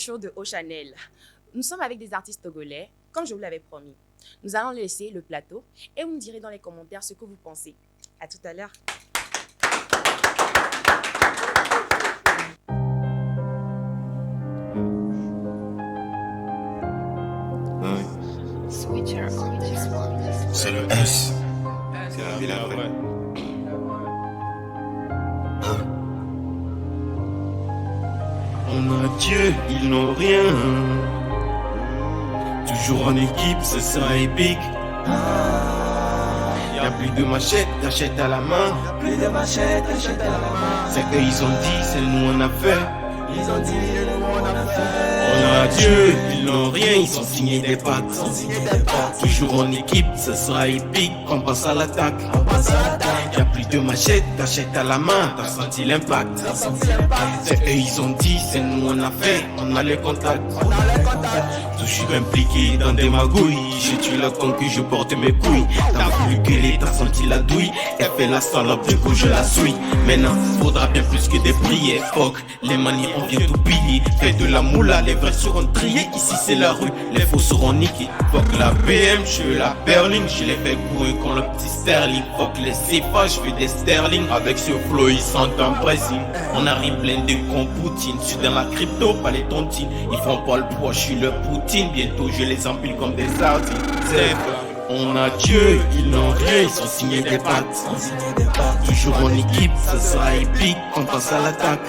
show de Haut Chanel. Nous sommes avec des artistes togolais, comme je vous l'avais promis. Nous allons laisser le plateau et vous me direz dans les commentaires ce que vous pensez. À tout à l'heure. C'est le S. C'est la ville après. On a Dieu, ils n'ont rien. Toujours en équipe, ce sera épique. Y'a plus de machettes, t'achètes à la main. C'est eux, ils ont dit, c'est nous on a fait. On a Dieu, ils n'ont rien, ils sont signés des pattes. Toujours en équipe, ce sera épique, on passe à l'attaque. Y'a plus de machettes, t'achètes à la main, t'as senti l'impact. C'est eux, ils ont dit, c'est nous on a fait, on a les contacts. Toujours impliqué dans des magouilles, je tue la conque, je porte mes couilles. T'as voulu gueuler, t'as senti la douille. Elle fait la salope, du coup je la suis. Maintenant, faudra bien plus que des prières. Fuck, les manies, on vient d'oublier. Fais de la moula, les vrais seront triés. Ici c'est la rue, les faux seront niqués. Fuck la BM, je la berline. Je les fais courir quand le petit sterling. Fuck les CFA, je fais des sterling. Avec ce flow, ils sont en pressing. On arrive plein de cons Poutine. Je suis dans la crypto, pas les tontines. Ils font pas le poids, je suis le Poutine. Bientôt je les empile comme des sardines. On a Dieu, ils n'ont rien, ils sont signés des pattes. Toujours en équipe, ce sera épique, on passe à l'attaque.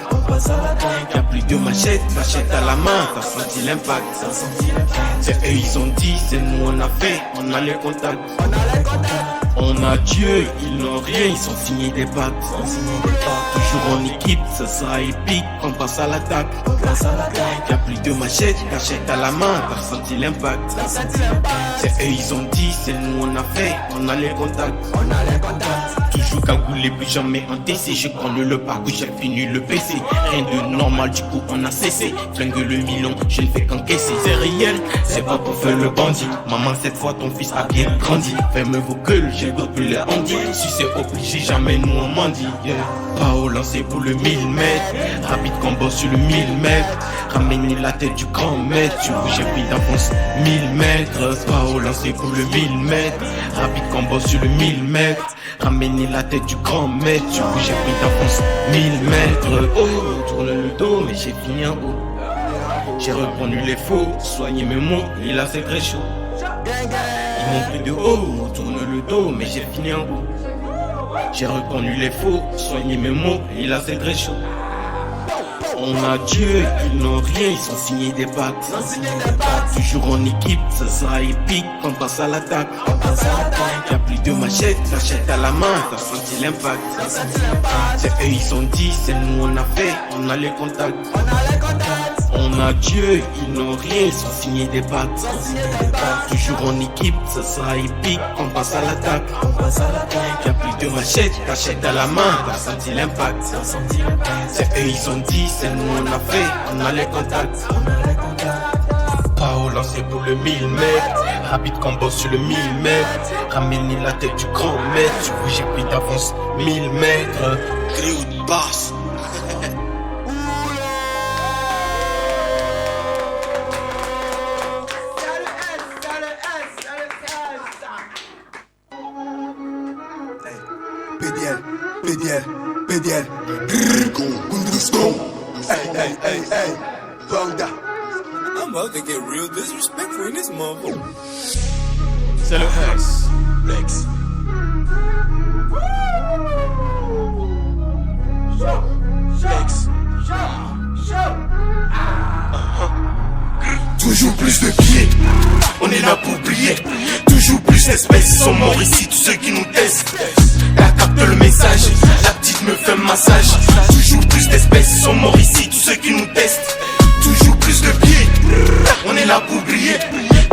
Y'a plus de machettes, t'achètes à la main, t'as senti l'impact. C'est eux, ils ont dit, c'est nous on a fait, on a les contacts. On a Dieu, ils n'ont rien, ils sont signés des pattes. Toujours en équipe, ce sera épique, on passe à l'attaque. Y'a plus de machettes, t'achètes à la main, t'as senti l'impact. C'est eux, ils ont dit, c'est nous on a fait, on a les contacts. Toujours cagoulé, plus jamais encaissé. Je connais le parcours, j'ai fini le PC. Rien de normal, du coup on a cessé. Flingue le million, je ne fais qu'encaisser. C'est réel, c'est pas pour faire le bandit. Maman, cette fois ton fils a bien grandi. Ferme vos gueules, j'ai d'autres les handis. Si c'est obligé, jamais nous on mendie. Pao lancé pour le 1000 mètres. Rapide combo sur le 1000 mètres. Ramener la tête du grand maître. Tu vois, j'ai pris d'avance 1000 mètres. Pao lancé pour le 1000 mètres. Rapide combo sur le 1000 mètres. Ramener la tête du grand maître. Tu vois, j'ai pris d'avance 1000 mètres. Oh, tourne le dos, mais j'ai fini en haut. J'ai reconnu les faux, soigné mes mots, et là c'est très chaud. Ils m'ont pris de haut, tourne le dos, mais j'ai fini en haut. J'ai reconnu les faux, soigné mes mots, et là c'est très chaud. On a Dieu, ils n'ont rien, ils sont signés des pattes. Toujours en équipe, ça sera épique, on passe à l'attaque. Y'a plus de machettes, t'achètes à la main, t'as senti l'impact. C'est eux, ils ont dit, c'est nous on a fait, on a les contacts. On a Dieu, ils n'ont rien, ils sont signés des pattes. Toujours en équipe, ça sera épique, on passe à l'attaque. Y'a plus de machettes, t'achètes à la main, t'as senti l'impact. C'est eux, ils ont dit, c'est nous on a fait, on a les contacts. Pao lancé pour le 1000 mètres. Rapide combo sur le 1000 mètres. Ramener la tête du grand maître. Du coup j'ai pris d'avance 1000 mètres. Cléo de basse. PDL, hey, Bangda. I'm about to get real disrespectful in this motherfucker. C'est le S. Flex. Flex. Toujours plus de pieds, on est là pour briller. Toujours plus d'espèces sont morts ici, tous ceux qui nous testent. La capte le message, la petite me fait un massage. Toujours plus d'espèces sont morts ici, tous ceux qui nous testent. Toujours plus de pieds, on est là pour briller.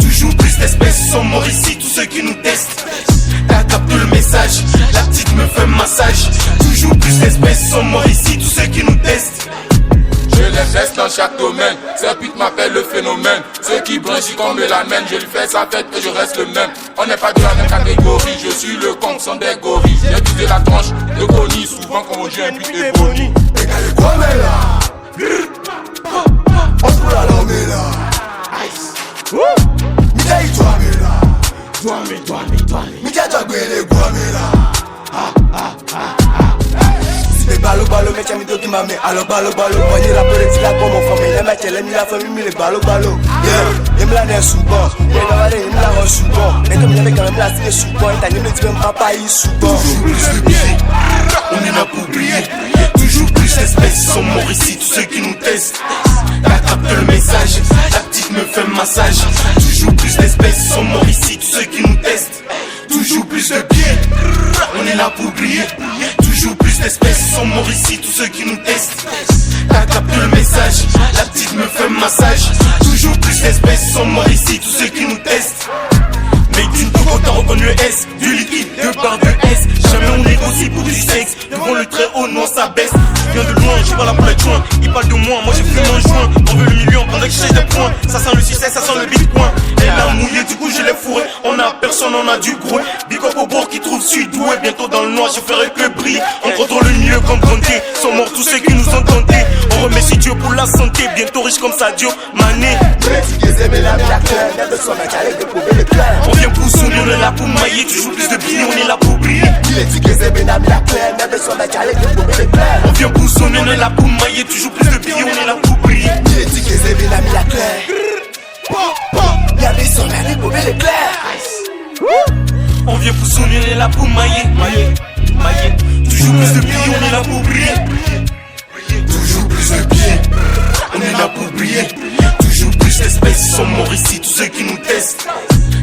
Toujours plus d'espèces sont morts ici, tous ceux qui nous testent. La capte le message, la petite me fait un massage. Toujours plus d'espèces sont morts ici, tous ceux qui nous testent. Je les geste dans chaque domaine, ces putes m'appellent le phénomène. Ceux qui blanchissent comme la mène, je lui fais sa fête et je reste le même. On n'est pas de la même catégorie, je suis le con sans des gorilles. J'ai visé la tranche de Connie, souvent quand on joue un but de Bonnie. Égalé comme elle a. On se fout à l'armée. Les ballo, mais tiens, mi qui m'a mis. Alors, ballo, voyez la politique là pour mon famille. Les mecs, elle aime la famille, mais les ballo. Yeah, il me l'a n'est souvent. Il me l'a reçu souvent. Mais comme il y avait quand même la style souvent, il t'a dit, mais tu veux papa, il souvent. Toujours plus de billets, on est là pour briller. Toujours plus d'espèces sont morts ici, tous ceux qui nous testent. T'as capté le message, la petite me fait un massage. Toujours plus d'espèces sont morts ici, tous ceux qui nous testent. Toujours plus de billets, on est là pour briller. Toujours plus d'espèces sont morts ici, tous ceux qui nous testent. T'as capté le message, la petite me fait un massage. Toujours plus d'espèces sont morts ici, tous ceux qui nous testent. Mais d'une togo t'as reconnu le S, du liquide, 2 barres de S. Jamais on négocie pour du sexe, devant le très haut, non ça baisse. Je viens de loin, j'y pas là pour être joint. Il parle de moi, moi j'ai fait mon joint. On veut le million pendant que je cherche des points. Ça sent le succès, ça sent le bitcoin. Elle a mouillé, du coup je l'ai fourré. On a personne, on a du gros. Big-up au bord qui trouve sud-ouest. Bientôt dans le noir, je ferai que briller. On contrôle le milieu comme Condé. Sont morts tous ceux qui nous ont tentés. On remercie Dieu pour la santé. Bientôt riche comme Sadio Mané. On vient pour sonner, on est là pour mailler. Toujours plus de billets, on est là pour briller. On vient pour sonner, on est là pour mailler. Toujours plus de billets, on est là pour briller. On vient pour sonner, on est là pour mailler. Toujours plus de billets, on est là pour briller. Toujours plus de billets, on est là pour briller. Toujours plus d'espèces sont morts ici, tous ceux qui nous testent.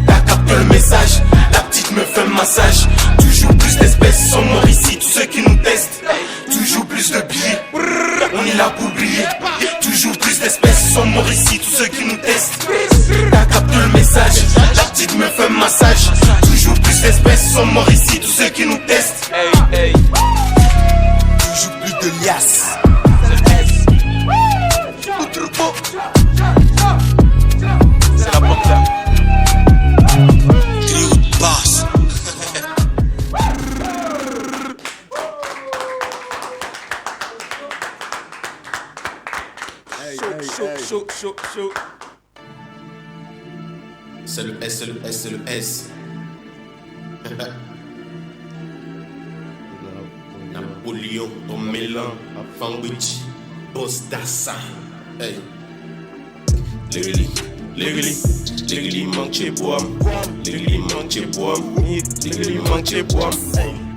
T'as capté le message, la petite me fait un massage. Toujours plus d'espèces sont morts ici, tous ceux qui nous testent. Toujours plus de billets, on est là pour briller. Toujours plus d'espèces sont morts ici, tous ceux qui nous testent. T'as capté le message, la petite me fait un massage. Toujours plus d'espèces sont morts ici, tous ceux qui nous testent. Toujours plus de liasses. C'est la porte là. Bass. Chaud. C'est le S, c'est le S, c'est le S. Napoléon, ton mélan, Fanguichi, Boss Dassa. Hey. Legally manque chez bois. Legally manque chez bois. Legally manque chez bois.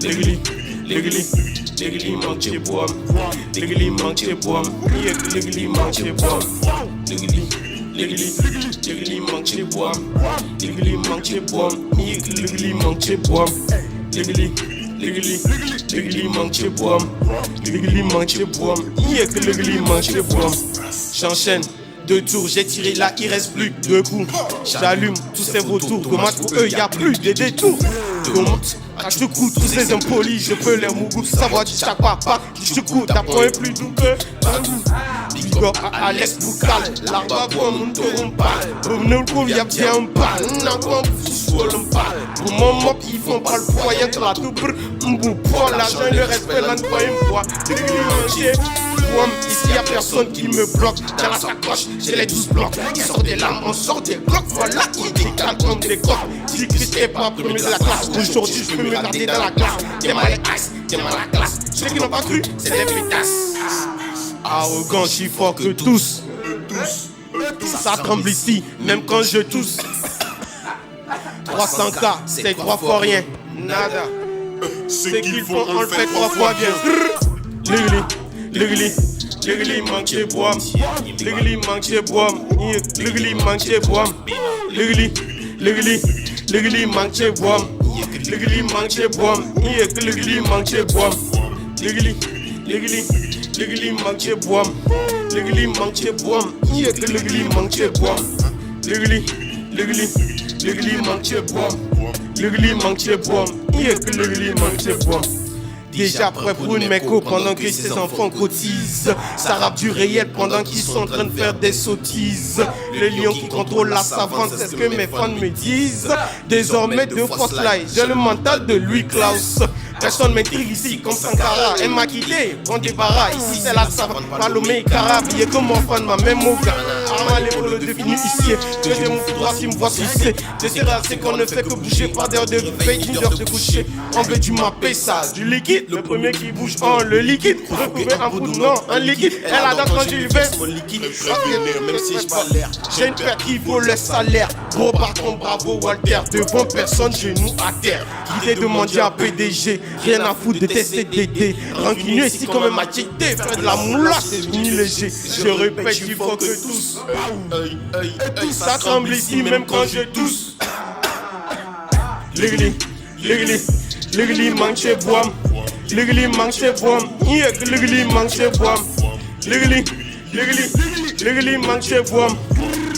Legally manque chez bois. Legally manque chez bois. Legally manque chez bois. Legally manque chez bois. Legally manque chez bois. Legally manque chez bois. Legally manque chez bois. Legally manque chez bois. Legally manque chez bois. J'enchaîne. 2 tours, j'ai tiré là, il reste plus que 2 coups. J'allume tous ces vautours, dommage pour eux, y'a plus de détours. À ce coup, tous ces impolis, je peux les mougou, savoir du chaque papa. Du coup, ta point est plus doux que Big up à Alex Boucal, l'arba pour mon tour parle. Pour nous, le y'a bien un pal, n'a pas un fou on parle. Pour mon mop, ils font pas le poids, y'a de la double. M'bou pour l'argent, le respect, là, ne pas une fois. Ici y'a personne qui me bloque. Dans la sacoche, j'ai les 12 blocs. Ils sortent des lames, on sort des blocs. Voilà qui décale comme des coques. Si Christ est pas premier de la classe, aujourd'hui je peux me garder dans la classe. T'es mal les ice, t'es mal la classe. Ceux qui n'ont pas cru, c'est des pétasses. Arrogant, je suis fort que tous. Ça tremble ici, même quand je tousse. 300K, c'est 3 fois rien. Nada. Ce qu'ils font, on le fait 3 fois bien. Legally manque chez bois. Legally manque chez bois. Legally manque chez bois. Legally manque chez bois. Legally manque chez bois. Legally manque chez bois. Legally manque chez bois. Legally manque chez bois. Legally manque chez bois. Legally manque chez bois. Legally manque chez bois. Legally manque chez bois. Déjà prêt pour une méco pendant que ses enfants cotisent. Ça rappe du réel pendant qu'ils sont en train de faire des sottises. Le lion qui contrôle la savane, c'est ce que mes fans me disent. Désormais 2 fois slide, j'ai le mental de Louis Klaus. Personne m'intrigue ici comme Sankara. Elle m'a quitté, on débarras. Ici c'est la savane, Palomé, Cara. Habillé comme mon fan, ma même au gars. Arma les rôles devenus ici. Traiter mon foudroit si me voit sucer. C'est qu'on ne fait que bouger. Pas d'heure de veille, une heure de coucher. On veut du mappé ça, du liquide. Le premier qui bouge, on le liquide. Retrouver un bout de non, un liquide. Elle adore quand j'y vais. Mon liquide, même si je pas l'air. J'ai une paire qui vaut le salaire. Gros parton, bravo Walter. Devant personne, genou à terre. L'idée de mendier à PDG. Rien à foutre de tester DD. Rancunieux ici comme un machete. Faire de la moula, c'est fini léger. Je répète, il faut que tous. Et tout ça tremble ici, même quand je tousse. Ligli manche boam. Ligli manche boam. Ligli manche boam. Ligli manche boam. Ligli manche boam.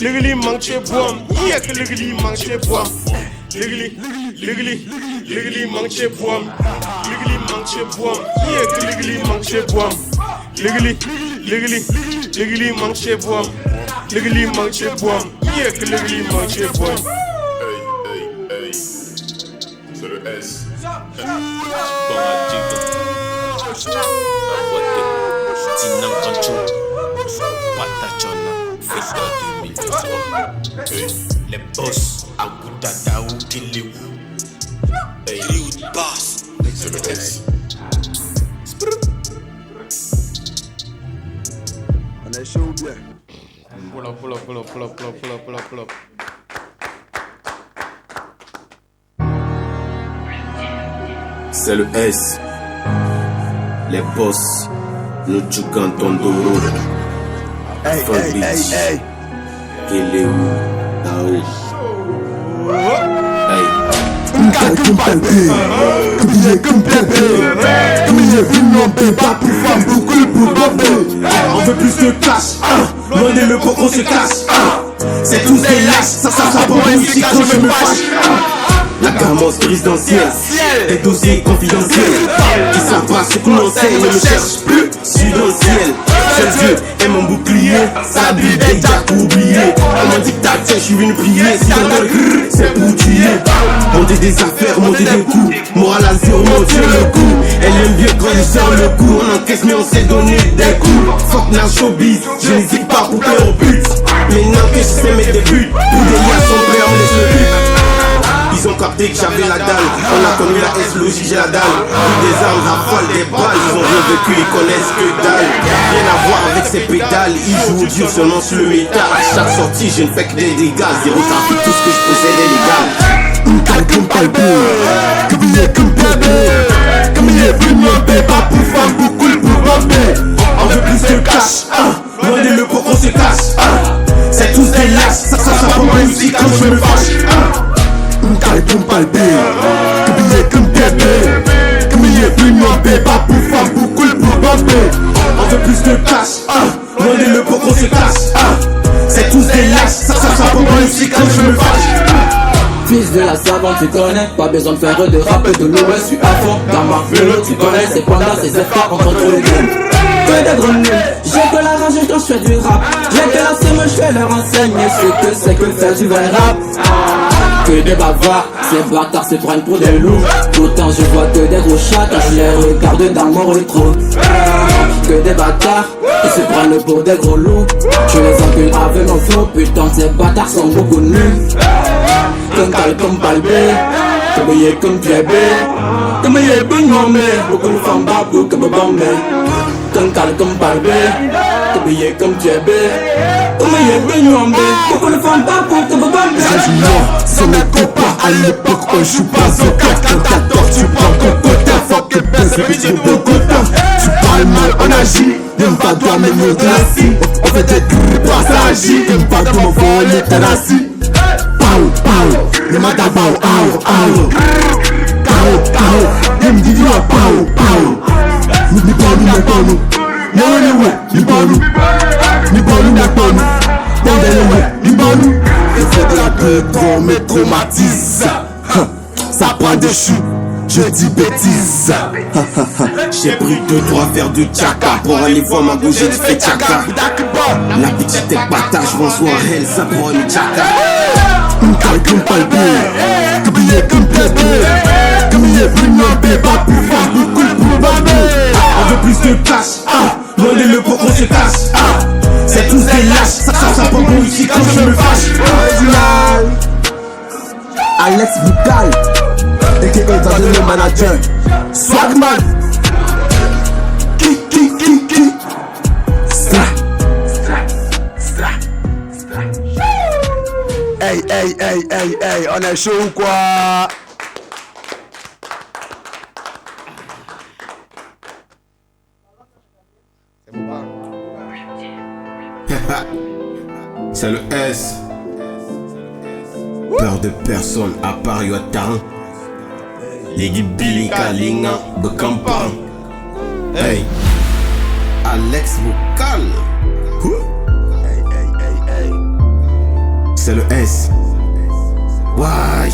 Ligli manche boam. Ligli manche boam. Ligli manche boam. Ligli manche boam. Ligli manche boam. Ligli manche boam. Ligli manche boam. Hey, c'est le S. Les boss, Agoutata ou Kilewu. Hey, boss, C'est le S. On est chaud ou bien? Pull up. c'est le S. Les boss, nous jouons Tondoro. Hey, Kilewu, Tao. Hey. On veut plus de cash, loin des locaux qu'on se cache. C'est tous des lâches, ça pour moi ici quand je me fâche. La carence présidentielle, des dossiers confidentiels qui savent pas ce qu'on enseigne, ne me cherche plus, suis dans le ciel. Seul Dieu est mon bouclier, sa Bible déjà oublié. On m'a dit je suis venu prier, si j'entends le grrr, c'est pour tuer. Monter des affaires, monter des coups, morale à zéro, monter le coup. Elle aime bien quand je sors le coup, on encaisse mais on s'est donné des coups. Fuck la showbiz, je n'hésite pas pour plaire au but. Maintenant que je sais mes débuts, tous les gars sont prêts à me laisser le but. Ils ont capté que j'avais la dalle. On a connu la S, logique, j'ai la dalle. Des armes, rafales, des balles. Ils ont rien vécu, ils connaissent que dalle. Rien à voir avec ces pédales. Ils jouent dur seulement sur le métal. À chaque sortie, je ne fais que des dégâts. Zéro trafic, tout ce que je possède est légal. On veut plus de cash. Loin des locaux qu'on se cache. C'est tous des lâches. Ça pour moi ici quand je me fâche. On veut plus de cash, loin des locaux qu'on se cache. C'est tous des lâches, ça pour moi ici quand je me fâche. Fils de la savane, tu connais, pas besoin de faire de rap et de l'OS, suis à fond, dans ma vélo, tu connais, c'est pendant ces efforts entre tous les games. Que des gros nuls, j'ai que la rage quand je fais du rap, j'ai que la sème, je vais leur enseigner ce que c'est que faire du vrai rap. Que des bavards, ces bâtards se prennent pour des loups. Pourtant je vois que des gros chats quand je les regarde dans mon rétro. Que des bâtards, ils se prennent pour des gros loups. Je les encule avec mon flow, putain ces bâtards sont beaucoup nuls. Comme palbé, comme yé comme piébé, comme yé bungomé, beaucoup de femmes babou comme bombé. Comme palbé, comme yé comme piébé, comme yé bungomé, beaucoup de femmes babou comme bombé. C'est mes copains à l'époque, on joue pas au 4-4-14. Tu prends ton quota, fuck que baisse, petit beau quota. Tu parles mal, on agit, n'aime pas toi mais nous glacis. On fait des grrrr, pas ça agit, n'aime pas toi mon fond, on est terrassis. Le matin pao, Kao, hem di yo pao. Ni bonu, ni bonu. Je fais de la pub, on me traumatise. Ça prend des choux, je dis bêtises. J'ai pris 2-3 verres de tchaka pour aller voir ma gauche, j'ai fait tchaka. La petite est bâtard, je pense voir elle, ça pour une tchaka. Comme palbé, comme bébé. On veut plus de cash, loin de le pot qu'on se cache. C'est tous des lâches, ça pas bon ici quand je me fâche. Alex Vocal, a.k.a. dans le manager Swagman. Qui Hey, on est chaud ou quoi? C'est le S. Peur de personne à part Yotan. Ligi Billy Kalinga Bekampang. Hey, Alex Vocal. C'est le S. Why?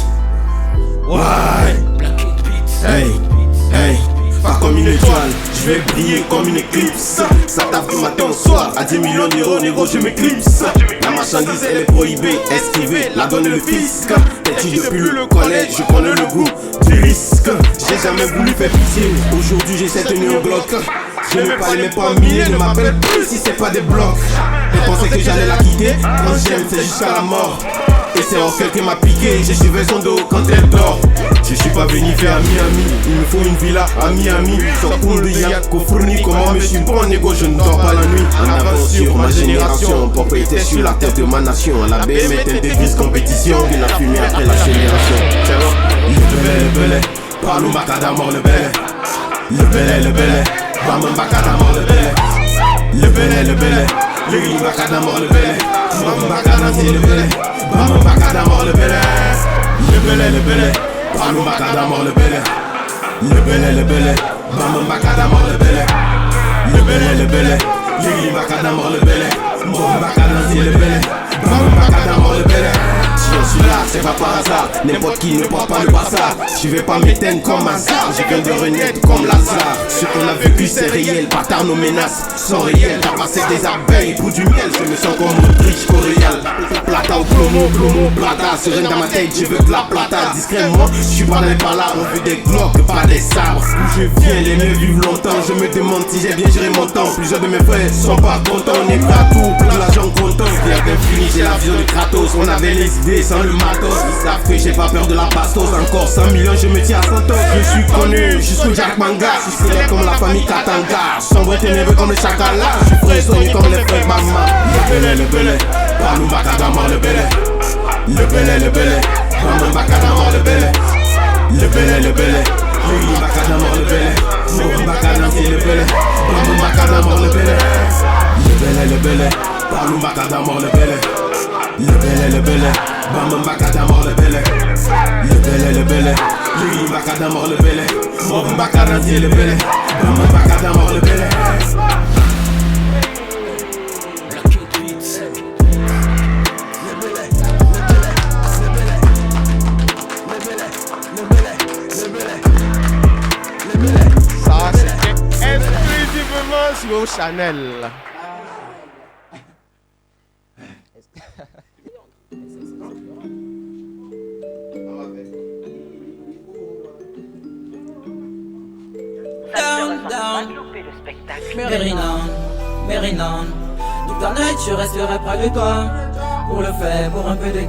Hey, pas comme une étoile, je vais briller comme une éclipse. Ça tape du matin au soir, à 10 millions d'euros, négro, je m'éclipse. La marchandise, elle est prohibée, esquivée, la donne le fisc. Têtu depuis le collège, je connais le goût du risque. J'ai jamais voulu faire pitié, aujourd'hui j'essaie de tenir un bloc. Je ne parle même pas miner, ne m'appelle plus si c'est pas des blocs. Je pensais que j'allais la quitter, quand j'aime c'est jusqu'à la mort. Et c'est Orphel qui m'a piqué, j'ai suivi son dos quand elle dort. Je suis pas venu faire Miami, il me faut une villa à Miami. Sur Koundouya, Kofourni, comment me suis bon négo, je ne dors pas la nuit. En avance sur ma génération, propriété sur la terre de ma nation. La BM est une devise compétition, qui n'a fumé après la génération. Le belé, parlons macadamor le belé. Le belé, Bamon macadamor le belé. Le belé, lui macadamor le belé. Bamon macadamor le belé. Bamon macadamor le belé. Le belé, parlons macadamor le belé. Le belé, Bamon macadamor le belé. Le belé, lui macadamor le belé. Bamon macadamor le belé. Bamon macadamor le belé. Si je suis là, c'est pas par hasard. N'importe qui ne prend pas le bazar. Je vais pas m'éteindre comme hasard. Je viens de renaître comme Lazare. Ce qu'on a vécu c'est réel. Bâtard, nos menaces sont réelles. T'as passé des abeilles pour du miel. Je me sens comme Autriche coréal. Plata ou plomo, plata. Sereine dans ma tête, je veux de la plata. Discrètement, je suis pas dans par là. On veut des glocks, pas des sabres. Où je viens, les mieux vivent longtemps. Je me demande si j'ai bien géré mon temps. Plusieurs de mes frères sont pas contents. On est pas tout, plein l'argent content. Bien d'infini, j'ai la vision de Kratos. On avait les idées sans le matos. Ils savent que j'ai pas peur de la bastos. Encore 100 millions, je me tiens à 100 ans. Je suis connu jusqu'au Jack Manga. Je suis célèbre comme la famille Katanga. Sombre et ténébreux comme le Chakala. Je suis frais soigné comme les frères Bama. Le belé, parlons macadamor le belé. Le belé, Bamon macadamor le belé. Le belé, lui macadamor le belé. Bamon macadamor le belé. Bamon macadamor le belé. Le belé, parlons macadamor le belé. Le belé, Bamon macadamor le belé. Le belé, lui macadamor le belé. Bamon macadamor le belé. Bamon macadamor le belé. Ça c'était exclusivement sur Chanel. Mérinan, toute la nuit je resterai près de toi. Pour le faire, pour un peu de 4-4-4.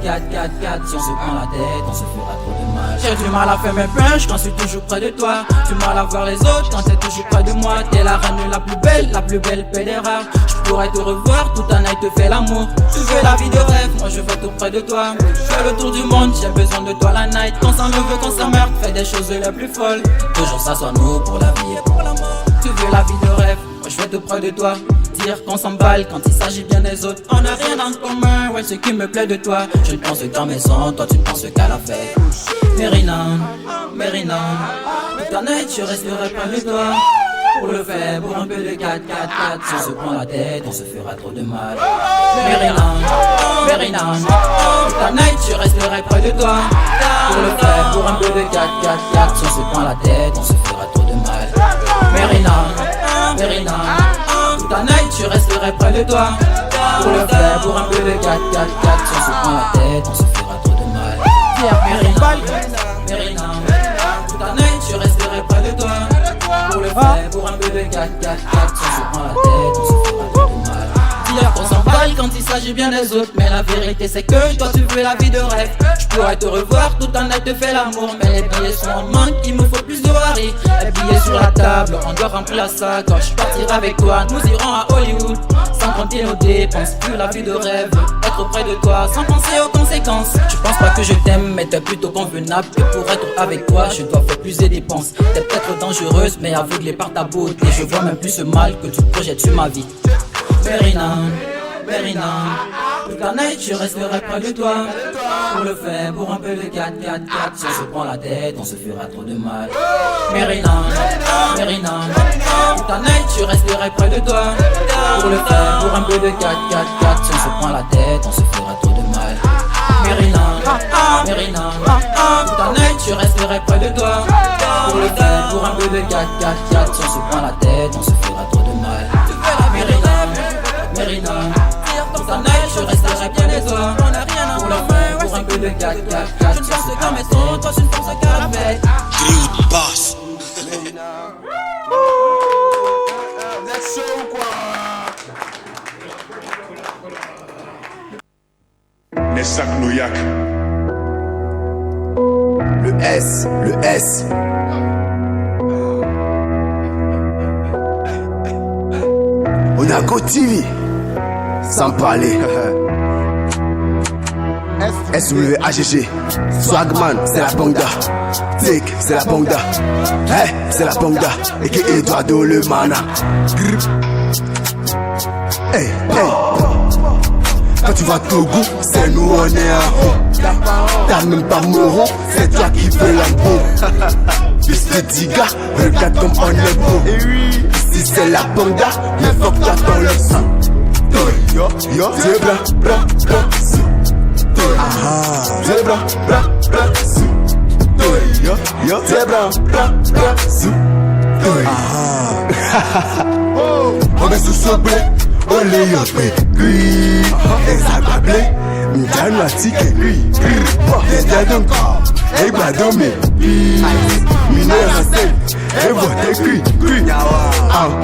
Si on se prend la tête, on se fera trop de mal. J'ai du mal à faire mes punches quand je suis toujours près de toi. Du mal à voir les autres quand t'es toujours près de moi. T'es la reine la plus belle pédéra. Je pourrais te revoir, toute la nuit te fait l'amour. Tu veux la vie de rêve, moi je veux tout près de toi. Je fais le tour du monde, j'ai besoin de toi la night. Quand ça me veut, quand ça meurt, fais des choses les plus folles. Toujours ça soit nous pour la vie et pour la mort. Tu veux la vie de rêve, moi je veux tout près de toi. Dire qu'on s'emballe quand il s'agit bien des autres. On n'a rien en commun, ouais ce qui me plaît de toi. Je ne pense qu'à mes sons, toi tu ne penses qu'à la fête. Mérinan, toute la nuit je resterai près de toi. Pour le faire, pour un peu de 4-4-4. Si on se prend la tête, on se fera trop de mal. Mérinan, toute la nuit je resterai près de toi. Pour le faire, pour un peu de 4-4-4. Si on se prend la tête, on se fera trop de mal. Mérinan, toute la nuit je resterai près de toi. Pour le faire, pour un peu de 4-4-4. Si on se prend la tête, on se fera trop de mal. Mérinan, toute la nuit fait pour un peu de 4-4-4. Si on se prend la tête, on se fera trop de mal. Dire qu'on s'emballe quand il s'agit bien des autres, mais la vérité c'est que toi tu veux la vie de rêve. Je pourrais te revoir tout en night te fait l'amour, mais les billets sont en manque, il me faut plus de Harry. Les billets sur la table, on doit remplir la sacoche. Partir avec toi, nous irons à Hollywood, sans compter nos dépenses, plus la vie de rêve. Être près de toi, sans penser aux conséquences. Je pense pas que je t'aime, mais t'es plutôt convenable. Que pour être avec toi, je dois faire plus de dépenses. T'es peut-être dangereuse, mais aveuglée par ta beauté. Je vois même plus ce mal que tu projettes sur ma vie. Mérina, toute la night je resterai près de toi. Pour le faire, pour un peu de 4-4-4. Si on se prend la tête, on se fera trop de mal. Mérina, toute la night je resterai près de toi. Pour le faire, pour un peu de 4-4-4. Si on se prend la tête, on se fera trop de mal. Mérina, toute la night je resterai près de toi. Pour le faire, pour un peu de 4-4-4. Si on se prend la tête, on se fera trop de mal. Mérina, toute la night je resterai près de toi. On a rien à faire pour un peu de 4-4-4. Je ne pense qu'à mes sons, toi tu ne penses qu'à la fête. Grilled boss. Nessak Noyak. Le S. On a Go TV, sans parler. SWAGG, Swagman, c'est la banda. Tic, c'est la banda. Hey, c'est la banda. Et que Eduardo le mana. Hey. Quand tu vas Togo, c'est nous on est à haut. T'as même pas Moro, c'est toi qui veux la peau. Fils de Diga, regarde comme on est beau. Ici c'est la banda, mais faut que t'attends le sang. Yo, c'est bra, sou. C'est bra, sou. Yo, c'est bra, sou. On est sous ce blé. On les yopé, lui, exablé, m'dano atike, lui, dédé encore, egbadome, mineur à sel, vote, lui,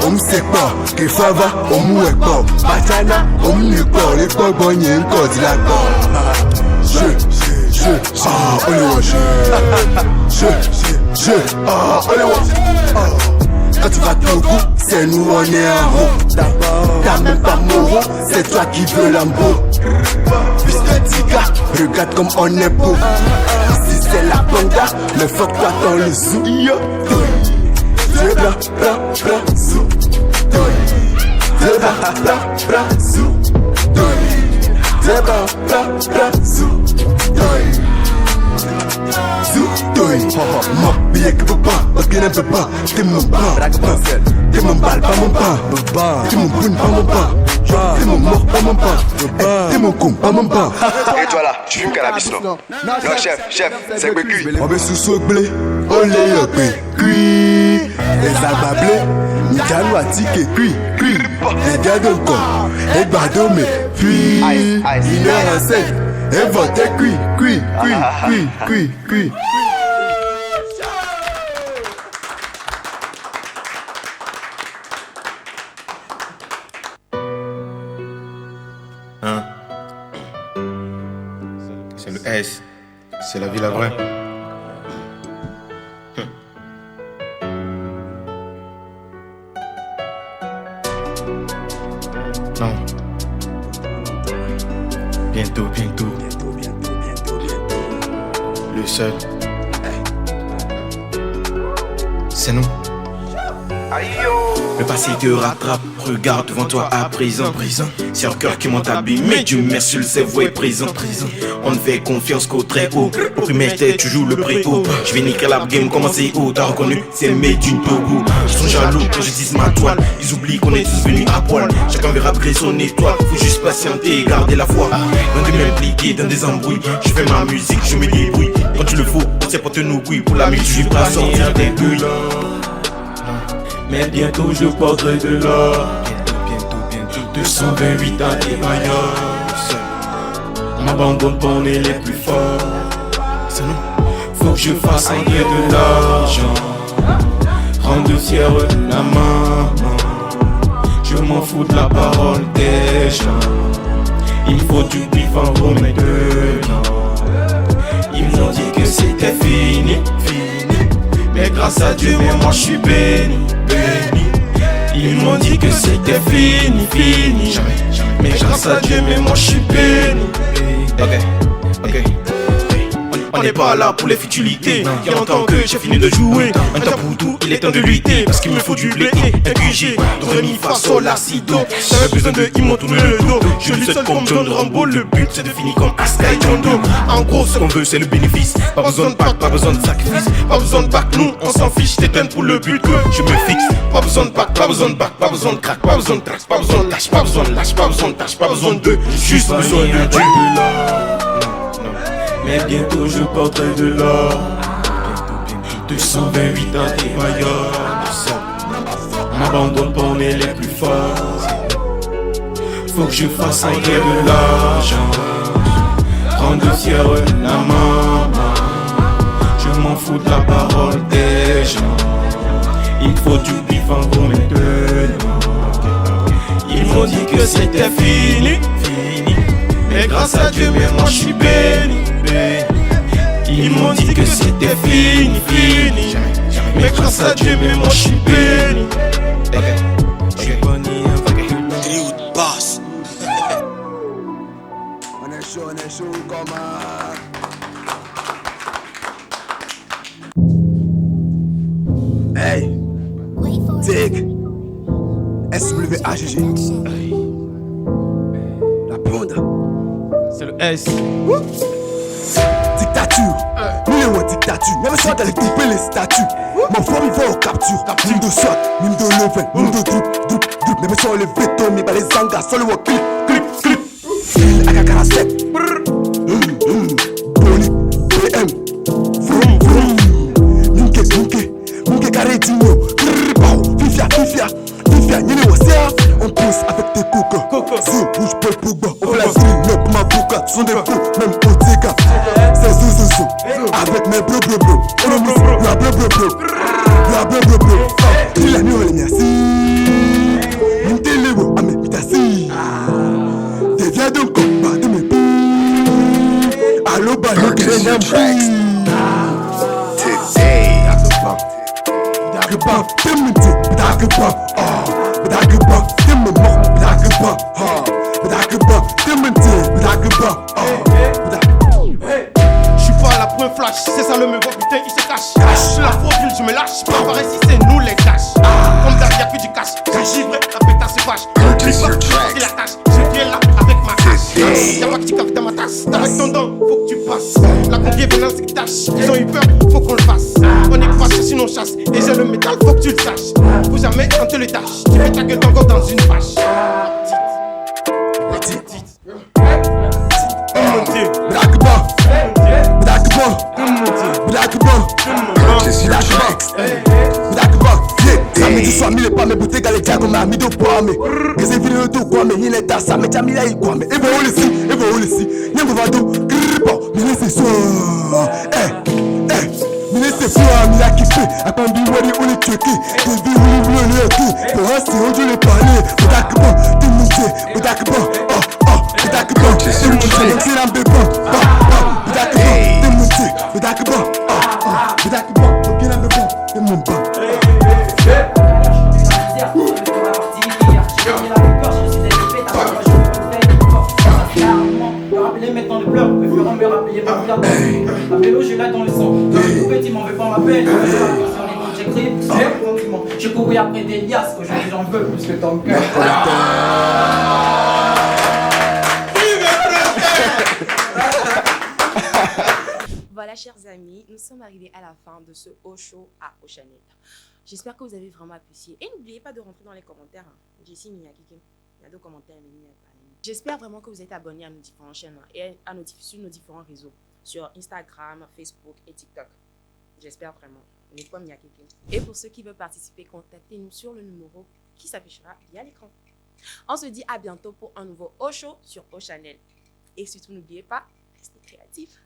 on me sait pas, que fava, on mouait pas, batana, on me pas, les pas bonniers, encore de la corde. On les watch, on les watch. Quand tu vas Togo, c'est nous on est en haut. T'as même pas Moro, c'est toi qui veux l'ambo. Fils de Diga, regarde comme on est beau. Ici c'est la banda, mais faut que t'attends le zoo. C'est blanc, zoo. C'est blanc, zoo. C'est blanc, zoo. Mon billet que peut pas, parce qu'il ne peut pas. T'es mon pain, t'es mon balle, pas mon pain. T'es mon boune, pas mon pain. T'es mon mort, pas mon pain. T'es mon con, pas mon pain. Et toi là, tu fumes cannabis non? Non chef, c'est que cuit. On veut sous ce blé, on les yopé, cuit. Les abablés, m'dano atike, cuit. Les gars de corps, et badomé, puis. Mineur à sec, et vote, cuit. Hein? C'est le S. C'est la vie la vraie. Non. Bientôt. Le seul. C'est nous. Le passé te rattrape, regarde devant toi à présent. C'est un cœur qui m'ont abîmé, Dieu merci le cerveau est présent. On ne fait confiance qu'au très haut. Au primaire tête, tu joues le pré-haut. Je vais niquer la game, commencer haut. T'as reconnu, c'est made d'une Togo. Ils sont jaloux quand je dis ma toile. Ils oublient qu'on est tous venus à poil. Chacun verra briller son étoile. Faut juste patienter et garder la foi. Loin de m'impliquer dans des embrouilles. Je fais ma musique, je me débrouille. Quand tu le faut, c'est pour te nourrir. Pour la musique, pas sortir des douilles. Mais bientôt je porterai de l'or. Bientôt 228 ans des bailleurs. On m'abandonne pas, on est les plus forts. Faut que je fasse entrer de l'argent. Prendre fière la maman. Je m'en fous de la parole des gens. Il faut du bif en gros maintenant. Ils m'ont dit que c'était fini, fini. Mais grâce à Dieu, mais moi je suis béni, béni. Ils m'ont dit que c'était fini, fini. Mais grâce à Dieu, mais moi je suis béni. Ok. On n'est pas là pour les futilités. Il y a longtemps que j'ai fini de jouer. Un temps pour tout, il est temps de lutter. Parce qu'il me faut du blé et un QG. Do, ré, mi, fa, sol, la, si, do. J'avais besoin de, ils m'ont tourné le dos. Je lui seul comme John Rambo. Le but c'est de finir comme Aska et John Doe. En gros, ce qu'on veut c'est le bénéfice. Pas besoin de bac, pas besoin de sacrifice. Pas besoin de bac, nous on s'en fiche. T'éteins pour le but que je me fixe. Pas besoin de bac, pas besoin de bac, pas besoin de crack, pas besoin de trace, pas besoin de lâche, pas besoin de lâche, pas besoin de tâche, pas besoin de. Juste besoin de Dieu. Mais bientôt je porterai de l'or. 228 à des maillots. M'abandonne pour mes les plus forts. Faut que je fasse entrer de l'argent. Prendre fière la maman. Je m'en fous de la parole des gens. Il faut du bif en gros maintenant. Ils m'ont dit que c'était fini, fini. Mais grâce à Dieu, mais moi je suis béni. Ils m'ont dit que c'était fini, fini. Mais grâce à Dieu, mais moi je suis béni. Boss. On est chaud comme un. Hey, Tig, SWAGG. La bande. C'est le S. Dictature, nous les rois dictature. Y'avait soit d'aller couper les statues. Mon frère il va aux captures. Mime de shot, mime de level, mime de drip. Mais mais sur les vétos, mais les zangas, sur le walk clip. Il a 47. Boni, BM. Vroom. Munke carré digno. Fifia. Y'en est aussi, on pousse avec tes coca. Zio, bouge pas le pouba. On va la zine, mais pour ma bouca. Sont des fous, même au dégât. C'est zo. Avec mes bro. On a mis la bro. Il a mis les merci. M'intelewo, ame mitasi. Deviens donc combat de mes poules. Allo, balo, de mes Je suis pas la preuve flash, c'est ça le me voit, putain il se cache. Je suis la faux ville, je me lâche, pas pareil si c'est nous les cash. Comme d'hab y'a que du cash, j'ai givré, la pétasse se fâche. C'est la tâche, je viens là avec ma cash. Y'a pas que tu captes dans ma tasse, avec ton don, faut que tu passes. La conviée venant c'est qui tâche, ils ont eu peur, faut qu'on le fasse. On est pas sinon on chasse, et j'ai le métal, faut que tu le saches. Faut jamais quand tu le tâches, tu mets ta gueule encore dans une vache. Samedi soir, mille pas mes boutiques à l'état comme un mido pour me. Que c'est vidéo tout quoi, mais il est à ça, mais t'as mis là, il quoi, mais et vous aussi, y'a un vado, grippant, mais c'est ça. Mais c'est ça, mais il a kiffé, à quand du wari, on est checké, des vies où il voulait le tout, pour rester, on dit les parler, mais d'accord, tout le monde sait, mais d'accord, mais d'accord, tout le monde sait, donc c'est un bébé, mais d'accord, tout le monde sait, mais d'accord, mais d'accord, donc il a un bébé, tout le monde sait. Maintenant les pleurs, préférant me rappeler ma vie à vélo, j'ai là dans le sang. Tout petit, m'en veux pas ma peine. J'écris, j'ai couru après des liasses. Aujourd'hui, j'en veux plus que ton cœur. Voilà, chers amis, nous sommes arrivés à la fin de ce Osho à Oceanel. J'espère que vous avez vraiment apprécié. Et n'oubliez pas de rentrer dans les commentaires. Jessie, il y a 2 commentaires, mais il n'y a pas. J'espère vraiment que vous êtes abonnés à nos différentes chaînes et sur nos différents réseaux, sur Instagram, Facebook et TikTok. J'espère vraiment. Et pour ceux qui veulent participer, contactez-nous sur le numéro qui s'affichera via l'écran. On se dit à bientôt pour un nouveau Osho sur Oceanel. Et surtout, n'oubliez pas, restez créatifs.